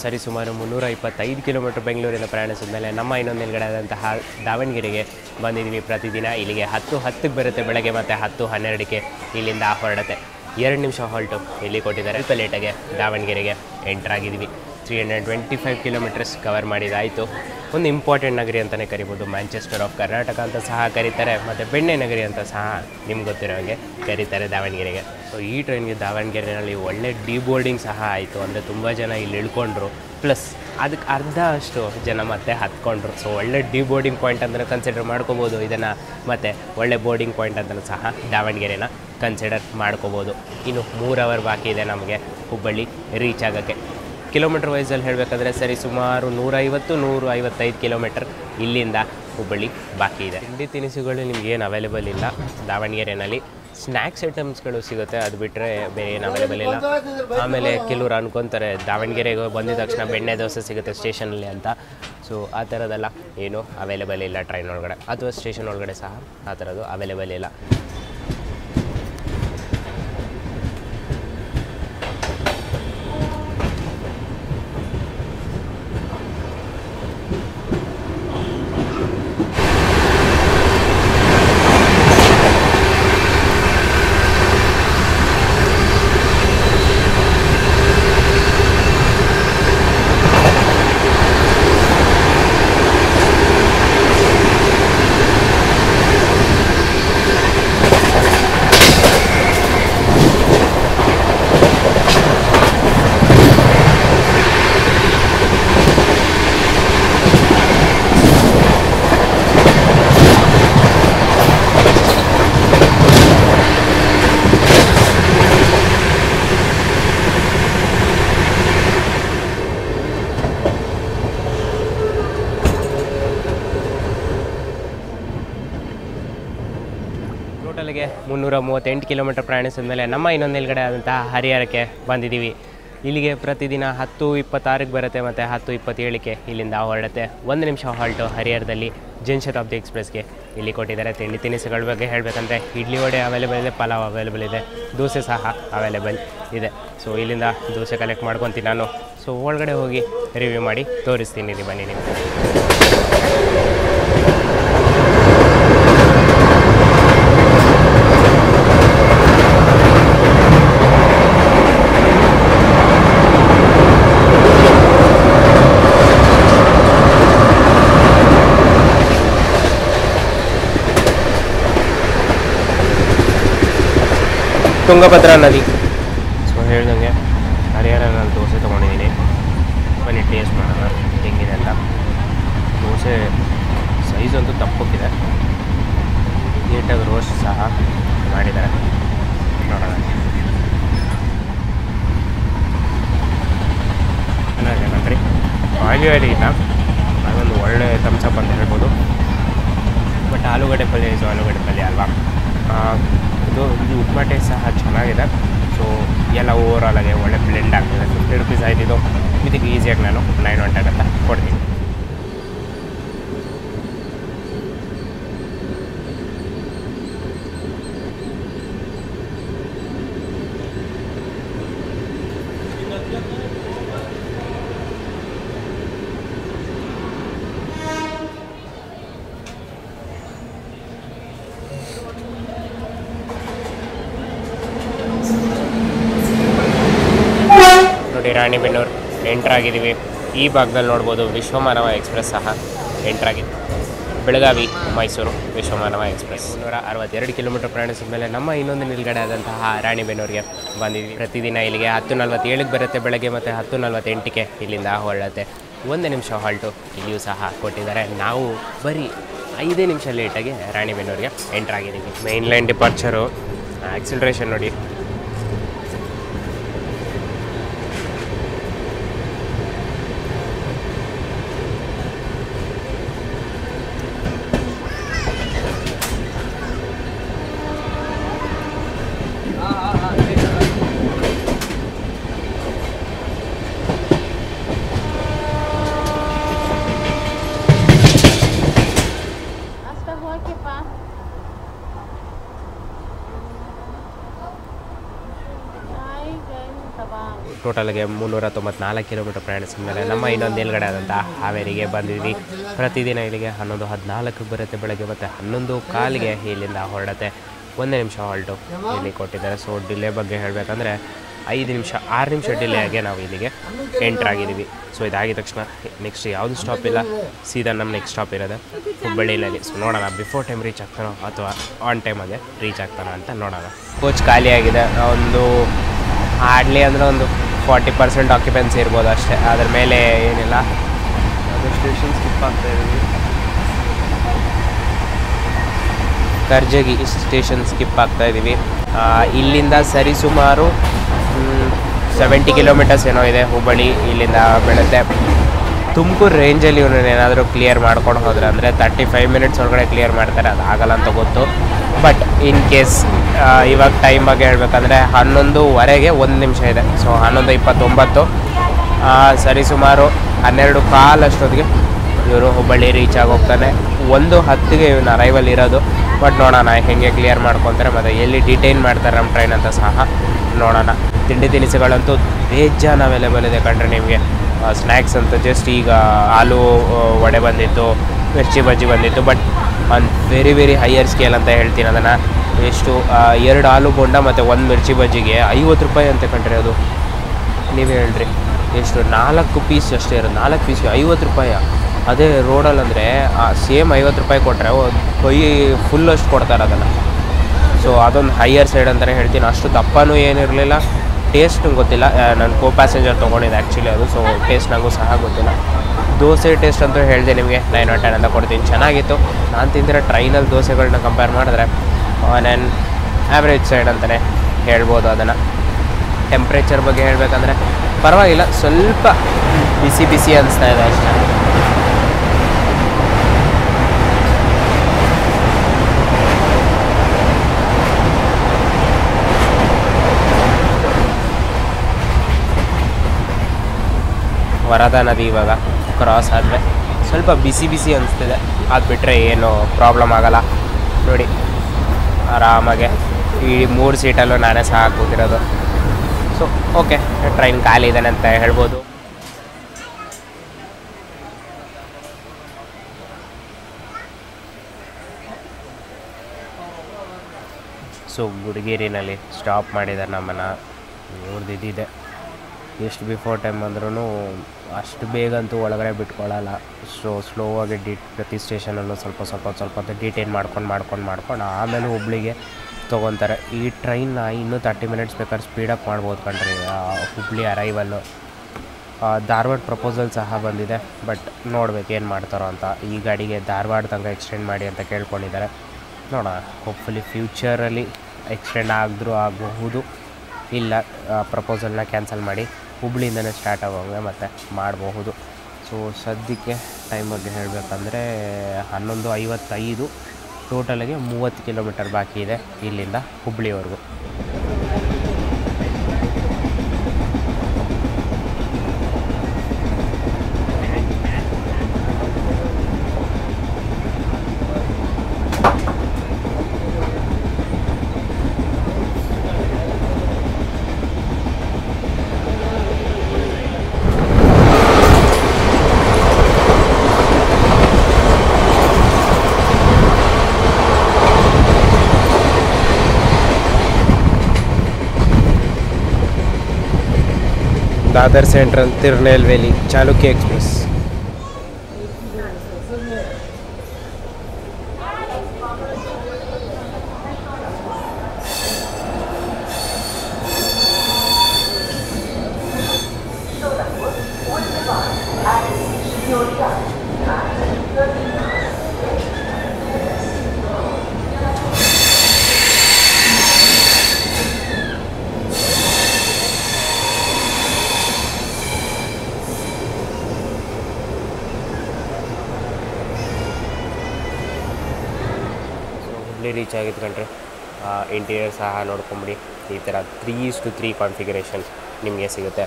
ಸರಿ ಸುಮಾರು 325 ಕಿಲೋಮೀಟರ್ ಬೆಂಗಳೂರಿಂದ ಪ್ರಯಾಣಿಸಿದ ಮೇಲೆ ನಮ್ಮ ಇನ್ನೊಂದು ನಿಲ್ಗಡೆ ಆದಂತಹ ದಾವಣಗೆರೆಗೆ ಬಂದಿದ್ದೀವಿ. ಪ್ರತಿದಿನ ಇಲ್ಲಿಗೆ 10:10ಕ್ಕೆ ಬರುತ್ತೆ ಬೆಳಗ್ಗೆ, ಮತ್ತು 10:12ಕ್ಕೆ ಇಲ್ಲಿಂದ ಹೊರಡುತ್ತೆ. 2 ನಿಮಿಷ ಹಾಲ್ಟು ಇಲ್ಲಿ ಕೊಟ್ಟಿದ್ದಾರೆ. ಸ್ವಲ್ಪ ಲೇಟಾಗೆ ದಾವಣಗೆರೆಗೆ ಎಂಟ್ರಾಗಿದ್ದೀವಿ. 325 ಕಿಲೋಮೀಟರ್ಸ್ ಕವರ್ ಮಾಡಿದಾಯಿತು. ಒಂದು ಇಂಪಾರ್ಟೆಂಟ್ ನಗರಿ ಅಂತಲೇ ಕರಿಬೋದು. ಮ್ಯಾಂಚೆಸ್ಟರ್ ಆಫ್ ಕರ್ನಾಟಕ ಅಂತ ಸಹ ಕರೀತಾರೆ, ಮತ್ತು ಬೆಣ್ಣೆ ನಗರಿ ಅಂತ ಸಹ ನಿಮ್ಗೆ ಗೊತ್ತಿರೋ ಹಾಗೆ ಕರೀತಾರೆ ದಾವಣಗೆರೆಗೆ. ಸೊ ಈ ಟ್ರೈನ್ಗೆ ದಾವಣಗೆರೆಯಲ್ಲಿ ಒಳ್ಳೆ ಡಿಬೋರ್ಡಿಂಗ್ ಸಹ ಆಯಿತು. ಅಂದರೆ ತುಂಬ ಜನ ಇಲ್ಲಿ ಇಳ್ಕೊಂಡ್ರು, ಪ್ಲಸ್ ಅದಕ್ಕೆ ಅರ್ಧ ಅಷ್ಟು ಜನ ಮತ್ತೆ ಹತ್ಕೊಂಡ್ರು. ಸೊ ಒಳ್ಳೆ ಡಿಬೋರ್ಡಿಂಗ್ ಪಾಯಿಂಟ್ ಅಂತಲೇ ಕನ್ಸಿಡರ್ ಮಾಡ್ಕೋಬೋದು ಇದನ್ನು, ಮತ್ತು ಒಳ್ಳೆ ಬೋರ್ಡಿಂಗ್ ಪಾಯಿಂಟ್ ಅಂತಲೂ ಸಹ ದಾವಣಗೆರೆನ ಕನ್ಸಿಡರ್ ಮಾಡ್ಕೋಬೋದು. ಇನ್ನು 3 ಅವರ್ ಬಾಕಿ ಇದೆ ನಮಗೆ ಹುಬ್ಬಳ್ಳಿ ರೀಚ್ ಆಗೋಕ್ಕೆ. ಕಿಲೋಮೀಟ್ರ್ ವೈಸಲ್ಲಿ ಹೇಳಬೇಕಾದ್ರೆ ಸರಿ ಸುಮಾರು 150-155 ಕಿಲೋಮೀಟರ್ ಇಲ್ಲಿಂದ ಹುಬ್ಬಳ್ಳಿ ಬಾಕಿ ಇದೆ. ತಿಂಡಿ ತಿನಿಸುಗಳು ನಿಮ್ಗೇನು ಅವೈಲೇಬಲ್ ಇಲ್ಲ ದಾವಣಗೆರೆಯಲ್ಲಿ. ಸ್ನ್ಯಾಕ್ಸ್ ಐಟಮ್ಸ್ಗಳು ಸಿಗುತ್ತೆ, ಅದು ಬಿಟ್ಟರೆ ಬೇರೆ ಏನು ಅವೈಲೇಬಲ್ ಇಲ್ಲ. ಆಮೇಲೆ ಕೆಲವ್ರು ಅನ್ಕೊತಾರೆ ದಾವಣಗೆರೆಗೆ ಬಂದಿದ ತಕ್ಷಣ ಬೆಣ್ಣೆ ದೋಸೆ ಸಿಗುತ್ತೆ ಸ್ಟೇಷನಲ್ಲಿ ಅಂತ. ಸೊ ಆ ಥರದ್ದೆಲ್ಲ ಏನೂ ಅವೈಲೇಬಲ್ ಇಲ್ಲ ಟ್ರೈನ್ ಒಳಗಡೆ, ಅಥವಾ ಸ್ಟೇಷನ್ ಒಳಗಡೆ ಸಹ ಆ ಥರದ್ದು ಅವೈಲೇಬಲ್ ಇಲ್ಲ. ಟೋಟಲ್ಗೆ 338 ಕಿಲೋಮೀಟರ್ ಪ್ರಯಾಣಿಸಿದ ಮೇಲೆ ನಮ್ಮ ಇನ್ನೊಂದು ನಿಲ್ಗಡೆ ಆದಂತಹ ಹರಿಹರಕ್ಕೆ ಬಂದಿದ್ದೀವಿ. ಇಲ್ಲಿಗೆ ಪ್ರತಿದಿನ 10:26ಕ್ಕೆ ಬರುತ್ತೆ ಮತ್ತು 10:27ಕ್ಕೆ ಇಲ್ಲಿಂದ ಹೊರಡುತ್ತೆ. 1 ನಿಮಿಷ ಹಾಲ್ಟು ಹರಿಹರದಲ್ಲಿ ಜನಶತಾಬ್ದಿ ಎಕ್ಸ್ಪ್ರೆಸ್ಗೆ ಇಲ್ಲಿ ಕೊಟ್ಟಿದ್ದಾರೆ. ತಿಂಡಿ ತಿನಿಸುಗಳ ಬಗ್ಗೆ ಹೇಳಬೇಕಂದ್ರೆ ಇಡ್ಲಿ ವಡೆ ಅವೈಲೇಬಲ್ ಇದೆ, ಪಲಾವ್ ಅವೈಲೇಬಲ್ ಇದೆ, ದೋಸೆ ಸಹ ಅವೈಲೇಬಲ್ ಇದೆ. ಸೊ ಇಲ್ಲಿಂದ ದೋಸೆ ಕಲೆಕ್ಟ್ ಮಾಡ್ಕೊತೀನಿ ನಾನು. ಸೊ ಒಳಗಡೆ ಹೋಗಿ ರಿವ್ಯೂ ಮಾಡಿ ತೋರಿಸ್ತೀನಿ, ಇಲ್ಲಿ ಬನ್ನಿ ನಿಮಗೆ. ತುಂಗಭದ್ರಾ ನದಿ. ಸೊ ಹೇಳ್ದಂಗೆ ಹರಿಹರನಲ್ಲಿ ದೋಸೆ ತೊಗೊಂಡಿದ್ದೀನಿ, ಬನ್ನಿ ಟೇಸ್ಟ್ ಮಾಡೋಣ ಹೆಂಗಿದೆ ಅಂತ. ದೋಸೆ ಸೈಜ್ ಅಂತೂ ತಪ್ಪಕ್ಕಿದೆ, ನೀಟಾಗಿ ರೋಸ್ಟ್ ಸಹ ಮಾಡಿದ್ದಾರೆ, ನೋಡೋಣ. ಚೆನ್ನಾಗಿದೆ ಕಣ್ರಿ, ಆಯಿಲಿ ಇಲ್ಲ, ಅದೊಂದು ಒಳ್ಳೆ ಥಮ್ಸಪ್ ಅಂತ ಹೇಳ್ಬೋದು. ಬಟ್ ಆಲೂಗಡ್ಡೆ ಪಲ್ಯ ಇದು ಆಲೂಗಡ್ಡೆ ಪಲ್ಯ ಅಲ್ವಾ, ಇದು ಉಪ್ಪಿಟ್ಟು ಸಹ ಚೆನ್ನಾಗಿದೆ. ಸೊ ಎಲ್ಲ ಓವರಾಲಾಗೆ ಒಳ್ಳೆ ಬ್ಲೆಂಡ್ ಆಗ್ತದೆ. 50 ರೂಪೀಸ್ ಆಯ್ತಿದ್ದು, ಇದಕ್ಕೆ ಈಸಿಯಾಗಿ ನಾನು 900 ಅಂತ ಕೊಡ್ತೀನಿ. ನೋಡಿ ರಾಣಿಬೆನ್ನೂರು ಎಂಟ್ರಾಗಿದ್ದೀವಿ. ಈ ಭಾಗದಲ್ಲಿ ನೋಡ್ಬೋದು ವಿಶ್ವಮಾನವ ಎಕ್ಸ್ಪ್ರೆಸ್ ಸಹ ಎಂಟ್ರಾಗಿದೆ. ಬೆಳಗಾವಿ ಮೈಸೂರು ವಿಶ್ವಮಾನವ ಎಕ್ಸ್ಪ್ರೆಸ್ 162 ಕಿಲೋಮೀಟರ್ ಪ್ರಯಾಣಿಸಿದ ಮೇಲೆ ನಮ್ಮ ಇನ್ನೊಂದು ನಿಲ್ಗಡೆ ಆದಂತಹ ರಾಣಿಬೆನ್ನೂರಿಗೆ ಬಂದಿದ್ವಿ. ಪ್ರತಿದಿನ ಇಲ್ಲಿಗೆ 10:47ಕ್ಕೆ ಬರುತ್ತೆ ಬೆಳಗ್ಗೆ, ಮತ್ತು 10:48ಕ್ಕೆ ಇಲ್ಲಿಂದ ಹೊರಡುತ್ತೆ. 1 ನಿಮಿಷ ಹಾಲ್ಟು ಇಲ್ಲಿಯೂ ಸಹ ಕೊಟ್ಟಿದ್ದಾರೆ. ನಾವು ಬರೀ 5 ನಿಮಿಷ ಲೇಟಾಗಿ ರಾಣಿಬೆನ್ನೂರಿಗೆ ಎಂಟ್ರಾಗಿದ್ದೀವಿ. ಮೇನ್ ಲೈನ್ ಡಿಪಾರ್ಚರು, ಆಕ್ಸಿಲರೇಷನ್ ನೋಡಿ, ಟೋಟಲ್ಗೆ 394 ಕಿಲೋಮೀಟರ್ ಪ್ರಯಾಣಿಸಿದ ಮೇಲೆ ನಮ್ಮ ಇನ್ನೊಂದು ನಿಲ್ಗಡೆ ಆದಂಥ ಹಾವೇರಿಗೆ ಬಂದಿದ್ವಿ. ಪ್ರತಿದಿನ ಇಲ್ಲಿಗೆ 11:14ಕ್ಕೆ ಬರುತ್ತೆ ಬೆಳಗ್ಗೆ, ಮತ್ತು 11:15ಗೆ ಇಲ್ಲಿಂದ ಹೊರಡುತ್ತೆ. 1 ನಿಮಿಷ ಹಾಲ್ಟು ಇಲ್ಲಿ ಕೊಟ್ಟಿದ್ದಾರೆ. ಸೊ ಡಿಲೇ ಬಗ್ಗೆ ಹೇಳಬೇಕಂದ್ರೆ 6 ನಿಮಿಷ ಡಿಲೇ ಆಗಿ ನಾವು ಇಲ್ಲಿಗೆ ಎಂಟ್ರ್ ಆಗಿದ್ದೀವಿ. ಸೊ ಇದಾಗಿದ ತಕ್ಷಣ ನೆಕ್ಸ್ಟ್ ಯಾವುದು ಸ್ಟಾಪ್ ಇಲ್ಲ, ಸೀದಾ ನಮ್ಮ ನೆಕ್ಸ್ಟ್ ಸ್ಟಾಪ್ ಇರೋದು ಹುಬ್ಬಳ್ಳಿಯಲ್ಲಿ. ಸೊ ನೋಡೋಣ ಬಿಫೋರ್ ಟೈಮ್ ರೀಚ್ ಆಗ್ತಾನೋ ಅಥವಾ ಆನ್ ಟೈಮಗೆ ರೀಚ್ ಆಗ್ತಾನೋ ಅಂತ ನೋಡೋಣ. ಕೋಚ್ ಖಾಲಿಯಾಗಿದೆ, ಒಂದು ಹಾರ್ಡ್ಲಿ ಅಂದರೆ ಒಂದು 40% ಆಕ್ಯುಪೆನ್ಸಿ ಇರ್ಬೋದು ಅಷ್ಟೇ, ಅದ್ರ ಮೇಲೆ ಏನಿಲ್ಲ. ಅದು ಸ್ಟೇಷನ್ ಸ್ಕಿಪ್ ಆಗ್ತಾಯಿದ್ದೀವಿ, ಕರ್ಜಗಿ ಸ್ಟೇಷನ್ ಸ್ಕಿಪ್ ಆಗ್ತಾಯಿದ್ದೀವಿ. ಇಲ್ಲಿಂದ ಸರಿಸುಮಾರು 70 ಕಿಲೋಮೀಟರ್ಸ್ ಏನೋ ಇದೆ ಹುಬ್ಬಳ್ಳಿ ಇಲ್ಲಿಂದ ಬೀಳುತ್ತೆ. ತುಮಕೂರು ರೇಂಜಲ್ಲಿ ಇವನು ಏನಾದರೂ ಕ್ಲಿಯರ್ ಮಾಡ್ಕೊಂಡು ಹೋದರೆ ಅಂದರೆ 35 ಮಿನಿಟ್ಸ್ ಒಳಗಡೆ ಕ್ಲಿಯರ್ ಮಾಡ್ತಾರೆ, ಅದು ಆಗಲ್ಲ ಅಂತ ಗೊತ್ತು. ಬಟ್ ಇನ್ ಕೇಸ್ ಇವಾಗ ಟೈಮ್ ಬಗ್ಗೆ ಹೇಳಬೇಕಂದ್ರೆ 11:15 1 ನಿಮಿಷ ಇದೆ. ಸೊ 11:29 ಸರಿಸುಮಾರು 12:15 ಅಷ್ಟೊತ್ತಿಗೆ ಇವರು ಹುಬ್ಬಳ್ಳಿ ರೀಚ್ ಆಗೋಗ್ತಾನೆ. 1:10ಗೆ ಇವನು ಅರೈವಲ್ ಇರೋದು. ಬಟ್ ನೋಡೋಣ ಹೇಗೆ ಕ್ಲಿಯರ್ ಮಾಡ್ಕೊತಾರೆ ಮತ್ತು ಎಲ್ಲಿ ಡಿಟೈನ್ ಮಾಡ್ತಾರೆ ನಮ್ಮ ಟ್ರೈನ್ ಅಂತ ಸಹ ನೋಡೋಣ. ತಿಂಡಿ ತಿನಿಸುಗಳಂತೂ ಬೇಜಾನ್ ಅವೈಲೇಬಲ್ ಇದೆ ಕಂಡ್ರೆ ನಿಮಗೆ. ಸ್ನ್ಯಾಕ್ಸ್ ಅಂತ ಜಸ್ಟ್ ಈಗ ಆಲೂ ವಡೆ ಬಂದಿತ್ತು, ಮಿರ್ಚಿ ಬಜ್ಜಿ ಬಂದಿತ್ತು. But on very very higher scale ಅಂತ ಹೇಳ್ತೀನಿ ಅದನ್ನು. ಎಷ್ಟು 2 ಆಲೂ ಬೋಂಡ ಮತ್ತು 1 ಮಿರ್ಚಿ ಬಜ್ಜಿಗೆ 50 ರೂಪಾಯಿ ಅಂತ ಕಂಡ್ರೆ, ಅದು ನೀವೇ ಹೇಳ್ರಿ ಎಷ್ಟು, 4 ಪೀಸ್ ಅಷ್ಟೇ ಇರೋದು, 4 ಪೀಸ್ಗೆ 50 ರೂಪಾಯಿ. ಅದೇ ರೋಡಲ್ಲಿ ಅಂದರೆ ಸೇಮ್ 50 ರೂಪಾಯಿ ಕೊಟ್ಟರೆ ಕೈ ಫುಲ್ಲಷ್ಟು ಕೊಡ್ತಾರೆ ಅದನ್ನು. ಸೊ ಅದೊಂದು ಹೈಯರ್ ಸೈಡ್ ಅಂತಲೇ ಹೇಳ್ತೀನಿ. ಅಷ್ಟು ದಪ್ಪನೂ ಏನಿರಲಿಲ್ಲ, ಟೇಸ್ಟ್ ನಂಗೆ ಗೊತ್ತಿಲ್ಲ, ನಾನು ಕೋ ಪ್ಯಾಸೆಂಜರ್ ತೊಗೊಂಡಿದ್ದೆ ಆ್ಯಕ್ಚುಲಿ ಅದು. ಸೊ ಟೇಸ್ಟ್ ನನಗೂ ಸಹ ಗೊತ್ತಿಲ್ಲ. ದೋಸೆ ಟೇಸ್ಟ್ ಅಂತೂ ಹೇಳಿದೆ ನಿಮಗೆ 9/10 ಅಂತ ಕೊಡ್ತೀನಿ, ಚೆನ್ನಾಗಿತ್ತು. ನಾನು ತಿಂದಿರೋ ಟ್ರೈನಲ್ಲಿ ದೋಸೆಗಳನ್ನ ಕಂಪೇರ್ ಮಾಡಿದ್ರೆ ನಾನು ಆ್ಯಾವ್ರೇಜ್ ಸೈಡ್ ಅಂತಲೇ ಹೇಳ್ಬೋದು ಅದನ್ನು. ಟೆಂಪ್ರೇಚರ್ ಬಗ್ಗೆ ಹೇಳಬೇಕಂದ್ರೆ ಪರವಾಗಿಲ್ಲ, ಸ್ವಲ್ಪ ಬಿಸಿ ಬಿಸಿ ಅನಿಸ್ತಾ ಇದೆ ಅಷ್ಟೇ. ವರದಾ ನದಿ ಇವಾಗ ಕ್ರಾಸ್ ಆದರೆ ಸ್ವಲ್ಪ ಬಿಸಿ ಬಿಸಿ ಅನಿಸ್ತಿದೆ, ಅದು ಬಿಟ್ಟರೆ ಏನು ಪ್ರಾಬ್ಲಮ್ ಆಗೋಲ್ಲ. ನೋಡಿ ಆರಾಮಾಗೆ ಈ 3 ಸೀಟಲ್ಲೂ ನಾನೇ ಸಹ ಕೂತಿರೋದು. ಸೊ ಓಕೆ, ಟ್ರೈನ್ ಖಾಲಿ ಇದ್ದಾನೆ ಅಂತ ಹೇಳ್ಬೋದು. ಸೊ ಗುಡಿಗೇರಿನಲ್ಲಿ ಸ್ಟಾಪ್ ಮಾಡಿದ್ದಾರೆ ನಮ್ಮನ್ನು. ಇವ್ರದ್ದು ಇದಿದೆ, ಎಷ್ಟು ಬಿಫೋರ್ ಟೈಮ್ ಅಂದ್ರೂ ಅಷ್ಟು ಬೇಗಂತೂ ಒಳಗಡೆ ಬಿಟ್ಕೊಳ್ಳಲ್ಲ. ಸ್ಲೋ ಆಗಿ ಪ್ರತಿ ಸ್ಟೇಷನಲ್ಲೂ ಸ್ವಲ್ಪ ಡಿಟೈನ್ ಮಾಡ್ಕೊಂಡು ಆಮೇಲೆ ಹುಬ್ಳಿಗೆ ತೊಗೊತಾರೆ. ಈ ಟ್ರೈನ್ನ ಇನ್ನೂ 30 ಮಿನಿಟ್ಸ್ ಬೇಕಾದ್ರೆ ಸ್ಪೀಡಪ್ ಮಾಡ್ಬೋದು ಕಣ್ರಿ. ಹುಬ್ಳಿ ಅರೈವಲ್ಲು ಧಾರವಾಡ ಪ್ರಪೋಸಲ್ ಸಹ ಬಂದಿದೆ, ಬಟ್ ನೋಡ್ಬೇಕು ಏನು ಮಾಡ್ತಾರೋ ಅಂತ. ಈ ಗಾಡಿಗೆ ಧಾರವಾಡ ತನಕ ಎಕ್ಸ್ಟೆಂಡ್ ಮಾಡಿ ಅಂತ ಕೇಳ್ಕೊಂಡಿದ್ದಾರೆ. ನೋಡೋಣ, ಹೋಪ್ಫುಲಿ ಫ್ಯೂಚರಲ್ಲಿ ಎಕ್ಸ್ಟೆಂಡ್ ಆಗಬಹುದು, ಇಲ್ಲ ಪ್ರಪೋಸಲ್ನ ಕ್ಯಾನ್ಸಲ್ ಮಾಡಿ ಹುಬ್ಳಿಯಿಂದನೇ ಸ್ಟಾರ್ಟ್ ಆಗೋಂಗೆ ಮತ್ತೆ ಮಾಡಬಹುದು. ಸೊ ಸದ್ಯಕ್ಕೆ ಟೈಮ್ ಬಗ್ಗೆ ಹೇಳಬೇಕಂದ್ರೆ 11:55, ಟೋಟಲಿಗೆ 30 ಕಿಲೋಮೀಟರ್ ಬಾಕಿ ಇದೆ ಇಲ್ಲಿಂದ ಹುಬ್ಳಿವರೆಗೂ. Dadar central, Tirunelveli, Chalukya express. Reach ಆಗಿದ್ದು ಕಂಡ್ರೆ ಇಂಟೀರಿಯರ್ ಸಹ ನೋಡ್ಕೊಂಬಿಡಿ. ಈ ಥರ 3:3 ಕಾನ್ಫಿಗರೇಷನ್ ನಿಮಗೆ ಸಿಗುತ್ತೆ.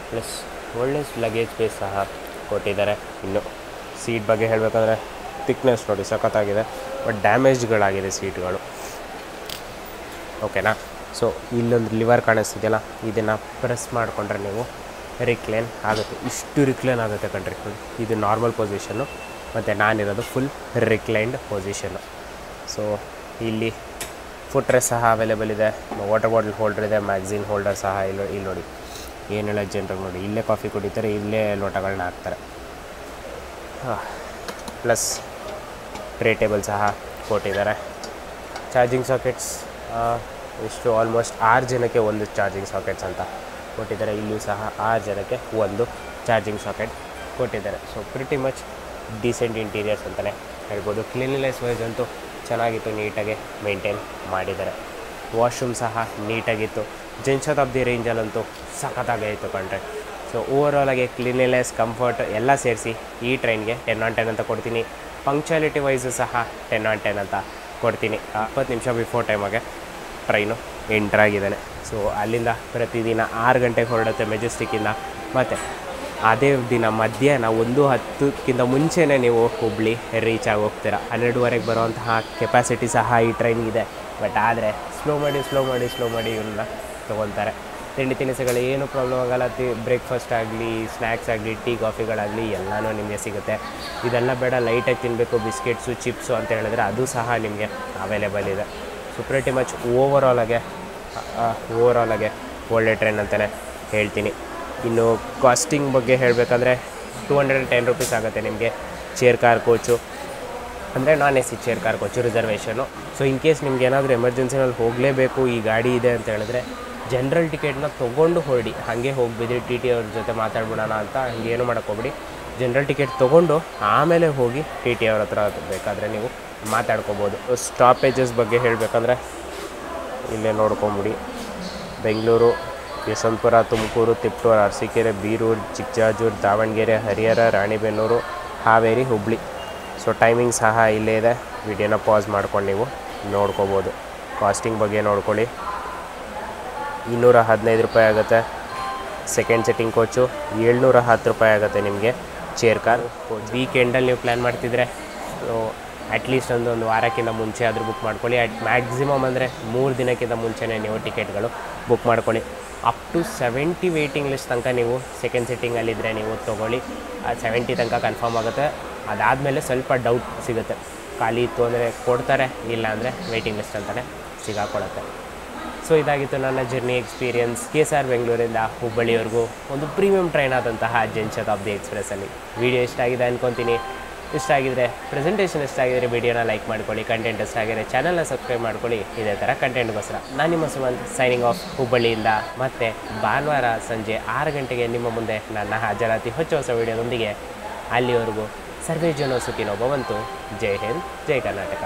ಪ್ಲಸ್ ಒಳ್ಳೆ ಲಗೇಜ್ ಸ್ಪೇಸ್ ಸಹ ಕೊಟ್ಟಿದ್ದಾರೆ. ಇನ್ನು ಸೀಟ್ ಬಗ್ಗೆ ಹೇಳಬೇಕಂದ್ರೆ ಥಿಕ್ನೆಸ್ ನೋಡಿ ಸಖತ್ತಾಗಿದೆ, ಬಟ್ ಡ್ಯಾಮೇಜ್ಗಳಾಗಿದೆ ಸೀಟ್ಗಳು. ಓಕೆನಾ? ಸೊ ಇಲ್ಲೊಂದು ಲಿವರ್ ಕಾಣಿಸ್ತಿದೆಯಲ್ಲ, ಇದನ್ನು ಪ್ರೆಸ್ ಮಾಡಿಕೊಂಡ್ರೆ ನೀವು ರಿಕ್ಲೈನ್ ಆಗುತ್ತೆ. ಇಷ್ಟು ರಿಕ್ಲೈನ್ ಆಗುತ್ತೆ ಕಣ್ರಿ. ಇದು ನಾರ್ಮಲ್ ಪೊಸಿಷನ್ನು, ಮತ್ತು ನಾನಿರೋದು ಫುಲ್ ರಿಕ್ಲೈನ್ಡ್ ಪೊಸಿಷನ್ನು. ಸೊ ಇಲ್ಲಿ ಫುಟ್ ರೆಸ್ಟ್ ಸಹ ಅವೈಲೇಬಲ್ ಇದೆ, ವಾಟರ್ ಬಾಟಲ್ ಹೋಲ್ಡರ್ ಇದೆ, ಮ್ಯಾಗ್ಝಿನ್ ಹೋಲ್ಡರ್ ಸಹ ಇಲ್ಲಿ ನೋಡಿ ಏನೆಲ್ಲ ಜನರಿಗೆ ನೋಡಿ ಇಲ್ಲೇ ಕಾಫಿ ಕುಡಿತಾರೆ, ಇಲ್ಲೇ ಲೋಟಗಳನ್ನ ಹಾಕ್ತಾರೆ. ಪ್ಲಸ್ ಟ್ರೇ ಟೇಬಲ್ ಸಹ ಕೊಟ್ಟಿದ್ದಾರೆ. ಚಾರ್ಜಿಂಗ್ ಸಾಕೆಟ್ಸ್ ಎಷ್ಟು ಆಲ್ಮೋಸ್ಟ್ 6 ಜನಕ್ಕೆ ಒಂದು ಚಾರ್ಜಿಂಗ್ ಸಾಕೆಟ್ಸ್ ಅಂತ ಕೊಟ್ಟಿದ್ದಾರೆ. ಇಲ್ಲಿಯೂ ಸಹ 6 ಜನಕ್ಕೆ ಒಂದು ಚಾರ್ಜಿಂಗ್ ಸಾಕೆಟ್ ಕೊಟ್ಟಿದ್ದಾರೆ. So pretty much decent interiors ಅಂತಲೇ ಹೇಳ್ಬೋದು. ಕ್ಲೀನ್ಲಿನೆಸ್ ವೈಸ್ ಅಂತೂ ಚೆನ್ನಾಗಿತ್ತು, ನೀಟಾಗಿ ಮೇಂಟೈನ್ ಮಾಡಿದ್ದಾರೆ. ವಾಶ್ರೂಮ್ ಸಹ ನೀಟಾಗಿತ್ತು. ಜನ್ಶತಾಬ್ದಿ ರೇಂಜಲ್ಲಂತೂ ಸಖತ್ತಾಗಿತ್ತು ಕಂಡ್ರೆ. ಸೊ ಓವರಾಲಾಗಿ ಕ್ಲೀನ್ಲಿನೆಸ್, ಕಂಫರ್ಟ್ ಎಲ್ಲ ಸೇರಿಸಿ ಈ ಟ್ರೈನ್ಗೆ 10/10 ಅಂತ ಕೊಡ್ತೀನಿ. ಪಂಕ್ಚುಯಾಲಿಟಿ ವೈಸು ಸಹ 10/10 ಅಂತ ಕೊಡ್ತೀನಿ. 20 ನಿಮಿಷ ಬಿಫೋರ್ ಟೈಮಾಗೆ ಟ್ರೈನು ಎಂಟ್ರಾಗಿದ್ದಾನೆ. ಸೊ ಅಲ್ಲಿಂದ ಪ್ರತಿದಿನ 6 ಗಂಟೆಗೆ ಹೊರಡುತ್ತೆ ಮೆಜೆಸ್ಟಿಕ್ಕಿಂದ. ಮತ್ತು ಅದೇ ದಿನ ಮಧ್ಯಾಹ್ನ 1:10ಕ್ಕಿಂತ ಮುಂಚೆನೇ ನೀವು ಹುಬ್ಳಿ ರೀಚ್ ಆಗಿ ಹೋಗ್ತೀರಾ. 12:15ಗೆ ಬರುವಂತಹ ಕೆಪಾಸಿಟಿ ಸಹ ಈ ಟ್ರೈನ್ಗಿದೆ. ಬಟ್ ಆದರೆ ಸ್ಲೋ ಮಾಡಿ ಇವನ್ನ ತೊಗೊತಾರೆ. ತಿಂಡಿ ತಿನಿಸುಗಳು ಏನು ಪ್ರಾಬ್ಲಮ್ ಆಗೋಲ್ಲ. ಬ್ರೇಕ್ಫಾಸ್ಟ್ ಆಗಲಿ, ಸ್ನ್ಯಾಕ್ಸ್ ಆಗಲಿ, ಟೀ ಕಾಫಿಗಳಾಗಲಿ ಎಲ್ಲನೂ ನಿಮಗೆ ಸಿಗುತ್ತೆ. ಇದೆಲ್ಲ ಬೇಡ ಲೈಟಾಗಿ ತಿನ್ನಬೇಕು ಬಿಸ್ಕೆಟ್ಸು ಚಿಪ್ಸು ಅಂತ ಹೇಳಿದ್ರೆ ಅದು ಸಹ ನಿಮಗೆ ಅವೈಲೇಬಲ್ ಇದೆ. ಸೊ ಪ್ರಿಟಿ ಮಚ್ ಓವರಾಲಾಗೆ ಒಳ್ಳೆ ಟ್ರೈನ್ ಅಂತಲೇ ಹೇಳ್ತೀನಿ. ಇನ್ನು ಕಾಸ್ಟಿಂಗ್ ಬಗ್ಗೆ ಹೇಳಬೇಕಂದ್ರೆ 210 ರುಪೀಸ್ ಆಗುತ್ತೆ ನಿಮಗೆ ಚೇರ್ ಕಾರ್ ಕೋಚು, ಅಂದರೆ ನಾನ್ AC chair car coach reservation. So in case ನಿಮ್ಗೆ ಏನಾದರೂ ಎಮರ್ಜೆನ್ಸಿನಲ್ಲಿ ಹೋಗಲೇಬೇಕು ಈ ಗಾಡಿ ಇದೆ ಅಂತ ಹೇಳಿದ್ರೆ ಜನರಲ್ ಟಿಕೆಟ್ನ ತೊಗೊಂಡು ಹೊರಡಿ. ಹಾಗೆ ಹೋಗ್ಬಿದ್ರಿ TT ಅವ್ರ ಜೊತೆ ಮಾತಾಡ್ಬಿಡೋಣ ಅಂತ ಹಂಗೇನು ಮಾಡೋಕ್ಕೋಗ್ಬಿಡಿ. ಜನರಲ್ ಟಿಕೆಟ್ ತೊಗೊಂಡು ಆಮೇಲೆ ಹೋಗಿ TT ಅವ್ರ ಹತ್ರ ಬೇಕಾದರೆ ನೀವು ಮಾತಾಡ್ಕೋಬೋದು. ಸ್ಟಾಪೇಜಸ್ ಬಗ್ಗೆ ಹೇಳಬೇಕಂದ್ರೆ ಇಲ್ಲೇ ನೋಡ್ಕೊಂಬಿಡಿ. ಬೆಂಗಳೂರು, ಯಶವಂತಪುರ, ತುಮಕೂರು, ತಿಪ್ಟೂರು, ಅರಸೀಕೆರೆ, ಬೀರೂರು, ಚಿಕ್ಕಜಾಜೂರು, ದಾವಣಗೆರೆ, ಹರಿಹರ, ರಾಣಿಬೆನ್ನೂರು, ಹಾವೇರಿ, ಹುಬ್ಳಿ. ಸೊ ಟೈಮಿಂಗ್ ಸಹ ಇಲ್ಲೇ ಇದೆ. ವಿಡಿಯೋನ ಪಾಸ್ ಮಾಡ್ಕೊಂಡು ನೀವು ನೋಡ್ಕೋಬೋದು. ಕಾಸ್ಟಿಂಗ್ ಬಗ್ಗೆ ನೋಡ್ಕೊಳ್ಳಿ. 215 ರೂಪಾಯಿ ಆಗುತ್ತೆ ಸೆಕೆಂಡ್ ಸಿಟ್ಟಿಂಗ್ ಕೋಚು. 710 ರೂಪಾಯಿ ಆಗುತ್ತೆ ನಿಮಗೆ ಚೇರ್ ಕಾರ್ ಕೋಚ್. ವೀಕೆಂಡಲ್ಲಿ ನೀವು ಪ್ಲ್ಯಾನ್ ಮಾಡ್ತಿದ್ರೆ ಅಟ್ಲೀಸ್ಟ್ ಒಂದು ವಾರಕ್ಕಿಂತ ಮುಂಚೆ ಆದರೂ ಬುಕ್ ಮಾಡ್ಕೊಳ್ಳಿ. ಮ್ಯಾಕ್ಸಿಮಮ್ ಅಂದರೆ 3 ದಿನಕ್ಕಿಂತ ಮುಂಚೆನೇ ನೀವು ಟಿಕೆಟ್ಗಳು ಬುಕ್ ಮಾಡ್ಕೊಳ್ಳಿ. ಅಪ್ ಟು 70 ವೇಟಿಂಗ್ ಲಿಸ್ಟ್ ತನಕ ನೀವು ಸೆಕೆಂಡ್ ಸಿಟ್ಟಿಂಗಲ್ಲಿದ್ದರೆ ನೀವು ತೊಗೊಳ್ಳಿ. 70 ತನಕ ಕನ್ಫರ್ಮ್ ಆಗುತ್ತೆ. ಅದಾದಮೇಲೆ ಸ್ವಲ್ಪ ಡೌಟ್ ಸಿಗುತ್ತೆ. ಖಾಲಿ ಇತ್ತು ಅಂದರೆ ಕೊಡ್ತಾರೆ, ಇಲ್ಲ ಅಂದರೆ ವೇಟಿಂಗ್ ಲಿಸ್ಟ್ ಅಂತಲೇ ಸಿಗಾಕೊಳ್ಳುತ್ತೆ. ಸೊ ಇದಾಗಿತ್ತು ನನ್ನ ಜರ್ನಿ ಎಕ್ಸ್ಪೀರಿಯನ್ಸ್ KSR ಬೆಂಗಳೂರಿಂದ ಹುಬ್ಬಳ್ಳಿವರೆಗೂ ಒಂದು ಪ್ರೀಮಿಯಂ ಟ್ರೈನ್ ಆದಂತಹ ಜನ್ಶತಾಬ್ದಿ ಎಕ್ಸ್ಪ್ರೆಸ್ಸಲ್ಲಿ. ವಿಡಿಯೋ ಇಷ್ಟ ಆಗಿದೆ ಅಂದ್ಕೊತೀನಿ. ಇಷ್ಟ ಆಗಿದರೆ ಪ್ರೆಸೆಂಟೇಷನ್ ಇಷ್ಟ ಆಗಿದರೆ ವಿಡಿಯೋನ ಲೈಕ್ ಮಾಡ್ಕೊಳ್ಳಿ. ಕಂಟೆಂಟ್ ಇಷ್ಟ ಆಗಿದರೆ ಚಾನಲ್ನ ಸಬ್ಸ್ಕ್ರೈಬ್ ಮಾಡ್ಕೊಳ್ಳಿ. ಇದೇ ಥರ ಕಂಟೆಂಟ್ಗೋಸ್ಕರ ನಾನು ನಿಮ್ಮ ಸುಮಂತ್ ಸೈನಿಂಗ್ ಆಫ್ ಹುಬ್ಬಳ್ಳಿಯಿಂದ. ಮತ್ತು ಭಾನುವಾರ ಸಂಜೆ 6 ಗಂಟೆಗೆ ನಿಮ್ಮ ಮುಂದೆ ನನ್ನ ಹಾಜರಾತಿ ಹೊಸ ವಿಡಿಯೋದೊಂದಿಗೆ. ಅಲ್ಲಿವರೆಗೂ ಸರ್ವೇ ಜನೋ ಸುಖಿನೋ ಭವಂತು. ಜೈ ಹಿಂದ್, ಜೈ ಕರ್ನಾಟಕ.